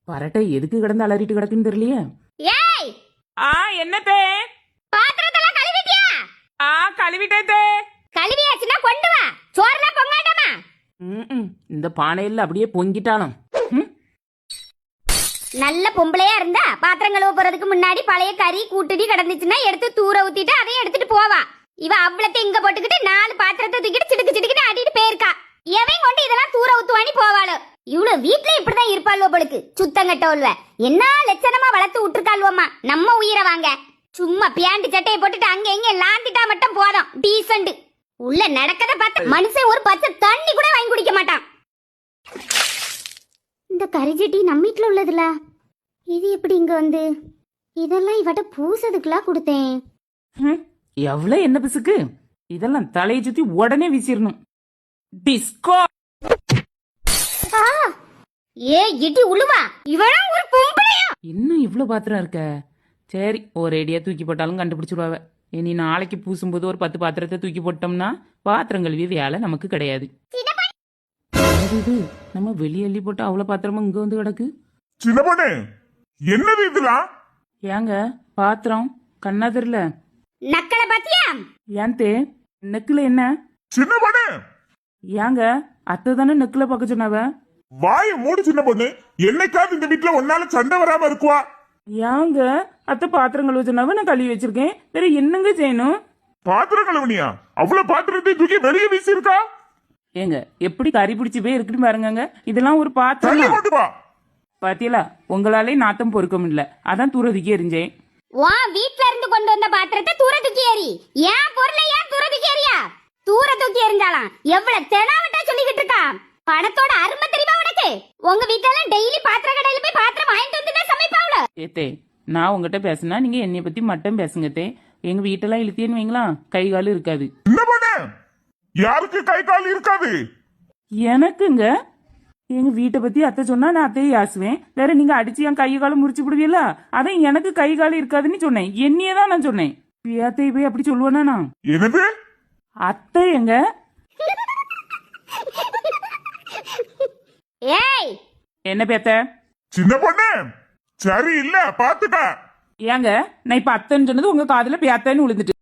பரட்டை எதுக்கு கிடந்து அலறிட்டு கிடக்குன்னு தெரியலையே. ஏய் என்னத்தே? பாத்திரத்தெல்லாம் கழுவிட்டியா? கழுவிட்டே. கழுவியாச்சுன்னா கொண்டு வா. சோறுலாம் பொங்காட்டாமா? இந்த பானையில அப்படியே பொங்கிட்டாலும். நல்ல பொம்பளையா இருந்தா பாத்திரம் கழுவ போறதுக்கு முன்னாடி பழைய கறி கூட்டடி கிடந்துச்சுன்னா எடுத்து தூர ஊத்திட்டு அதையும் எடுத்துட்டு போவா. இவ அவ்வளத்தை இங்க போட்டுக்கிட்டு 4 பாத்திரத்தை தூக்கிட்டு சிடுக்கு சிடுக்குன்னு ஆட்டிட்டு போயிருக்கா. எவன் கொண்டு இதெல்லாம் தூர ஊத்துவானி போவாளோ. இவ்வளவு வீட்டுல இப்படிதான் இருப்பாள்வோ பொழுக்கு. சுத்தம் கட்டவள்வ என்ன லட்சணமா வளர்த்து விட்டுருக்காள்வோமா. நம்ம உயிரை வாங்க. சும்மா பியாண்டு சட்டையை போட்டுட்டு அங்க எங்க லாந்திட்டா மட்டும் போதும். டீசண்ட் உள்ள நடக்கத பார்த்து மனுஷன் ஒரு பச்சை தண்ணி கூட வாங்கி குடிக்க மாட்டான். இந்த கரிஜட்டி நம்ம வீட்டுல உள்ளதுல இது எப்படி இங்க வந்து? இதெல்லாம் இவட்ட பூசதுக்குலாம் கொடுத்தேன். எவ்வளவு என்ன பிசுக்கு. இதெல்லாம் தலையை சுத்தி உடனே வீசிடணும். டிஸ்கோ. ஏ இடி உழுவா. இவனும் ஒரு பொம்பளையா? இன்னும் இவ்வளவு பாத்திரம் இருக்க. சரி ஒரேடியா தூக்கி போட்டாலும் கண்டுபிடிச்சிருவாவ. இனி நாளைக்கு பூசும்போது ஒரு 10 பாத்திரத்தை தூக்கி போட்டோம்னா பாத்திரம் கழுவி வேலை நமக்கு கிடையாது. இது நம்ம வெளியே அள்ளி போட்டு அவ்வளவு பாத்திரமும் இங்க வந்து கிடக்கு. சின்ன பொண்ணு என்னது இதெல்லாம்? ஏங்க பாத்திரம் கண்ணா தெரியல. நக்கல பாத்தியா? ஏன் தே நெக்குல என்ன? சின்ன பொண்ணு ஏங்க அத்தை தானே நெக்குல பார்க்க சொன்னாவ. வாய மூடு சின்ன பொண்ணு. என்னைக்காவது இந்த வீட்டுல ஒன்னால சண்டை வராம இருக்குவா? ஏங்க அத்தை பாத்திரம் கழுவ சொன்னாவ நான் கழுவி வச்சிருக்கேன். வேற என்னங்க செய்யணும்? பாத்திரம் கழுவனியா? அவ்வளவு பாத்திரத்தை தூக்கி வெளியே வீசி இருக்கா? ஏங்க எப்படி கறி பிடிச்சி போய் இருக்குன்னு பாருங்க. இதெல்லாம் ஒரு பாத்திரம். பாத்தீங்களா உங்களாலே நாத்தம் பொறுக்க முடியல. அதான் தூரத்துக்கு எரிஞ்சேன். வா வீட்ல இருந்து கொண்டு வந்த பாத்திரத்தை தூர தூக்கி ஏறி. ஏன் பொருளை ஏன் தூர தூக்கி ஏறியா? தூர தூக்கி எறிஞ்சாலாம் எவ்வளவு தெனாவட்டா சொல்லிக்கிட்டு இருக்கா. பணத்தோட அருமை தெரியுமா உனக்கு? உங்க வீட்ல எல்லாம் டெய்லி பாத்திர கடையில போய் பாத்திரம் வாங்கிட்டு வந்து தான் சமைப்பாவுல. ஏத்தே நான் உங்ககிட்ட பேசினா நீங்க என்னைய பத்தி மட்டும் பேசுங்க தே. எங்க வீட்டெல்லாம் இழுத்தேன்னு வைங்களா கை கால் இருக்காது. என்ன பண்ண? யாருக்கு கை கால் இருக்காது? எனக்குங்க. எங்க வீட்டை பத்தி அத்தை சொன்னா நான் அத்தையை யாசுவேன். வேற நீங்க அடிச்சு என் கை காலம் முறிச்சு விடுவீல்ல. அதான் எனக்கு கை கால் இருக்காதுன்னு சொன்னேன். என்னையதான் நான் சொன்னேன். அத்தை போய் அப்படி சொல்லுவேனா நான்? என்னது? அத்தை எங்க? ஏய் என்ன பேத்த? சின்ன பொண்ணு சரி இல்ல பாத்துக்க. ஏங்க நான் இப்ப அத்தைன்னு சொன்னது உங்க காதுல பேத்தன்னு விழுந்துட்டு.